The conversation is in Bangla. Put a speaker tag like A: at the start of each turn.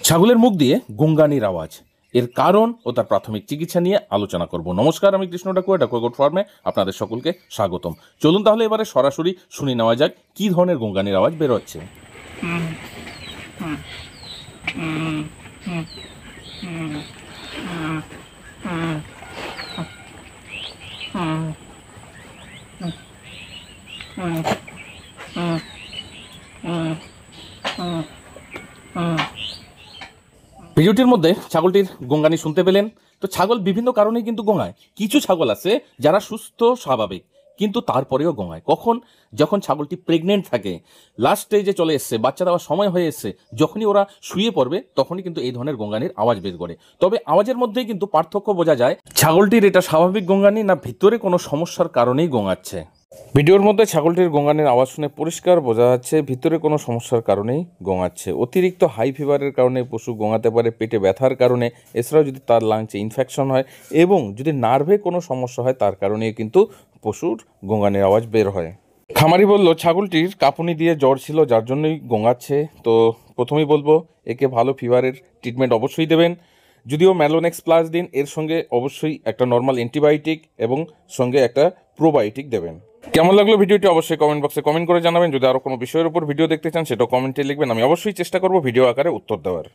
A: ছাগলের মুখ দিয়ে গুঙ্গানির আওয়াজ, এর কারণ ও তার প্রাথমিক চিকিৎসা নিয়ে আলোচনা করব। নমস্কার, আমি কৃষ্ণ ডাকুয়া, ডাকুয়া গোট ফার্মে আপনাদের সকলকে স্বাগতম। চলুন তাহলে এবারে সরাসরি শুনে নেওয়া যাক কী ধরনের গুঙ্গানির আওয়াজ বেরোচ্ছে। ভিডিওটির মধ্যে ছাগলটির গোঙ্গানি শুনতে পেলেন। তো ছাগল বিভিন্ন কারণেই কিন্তু গোঙায়। কিছু ছাগল আছে যারা সুস্থ স্বাভাবিক, কিন্তু তারপরেও গোঙায়। কখন? যখন ছাগলটি প্রেগনেন্ট থাকে, লাস্ট স্টেজে চলে এসছে, বাচ্চা দেওয়ার সময় হয়ে এসছে, যখনই ওরা শুয়ে পড়বে তখনই কিন্তু এই ধরনের গোঙ্গানির আওয়াজ বের করে। তবে আওয়াজের মধ্যেই কিন্তু পার্থক্য বোঝা যায় ছাগলটির এটা স্বাভাবিক গোঙ্গানি না ভিতরে কোনো সমস্যার কারণেই গোঙাচ্ছে। ভিডিওর মধ্যে ছাগলটির গোঙ্গানির আওয়াজ শুনে পরিষ্কার বোঝা যাচ্ছে ভিতরে কোনো সমস্যার কারণেই গোঙাচ্ছে। অতিরিক্ত হাই ফিভারের কারণে পশু গোঙাতে পারে, পেটে ব্যথার কারণে, এছাড়াও যদি তার লাংচে ইনফেকশন হয় এবং যদি নার্ভে কোনো সমস্যা হয় তার কারণেই কিন্তু পশুর গোঙ্গানির আওয়াজ বের হয়। খামারি বলল ছাগলটির কাঁপুনি দিয়ে জ্বর ছিল, যার জন্যই গোঙাচ্ছে। তো প্রথমেই বলবো একে ভালো ফিভারের ট্রিটমেন্ট অবশ্যই দেবেন। যদিও ম্যালোনেক্স প্লাস দিন, এর সঙ্গে অবশ্যই একটা নর্মাল অ্যান্টিবায়োটিক এবং সঙ্গে একটা প্রোবায়োটিক দেবেন। কেমন লাগলো ভিডিওটি অবশ্যই কমেন্ট বক্সে কমেন্ট করে জানাবেন। যদি আরও কোনো বিষয়ের উপর ভিডিও দেখতে চান সেটাও কমেন্টে লিখবেন, আমি অবশ্যই চেষ্টা করব ভিডিও আকারে উত্তর দেওয়ার।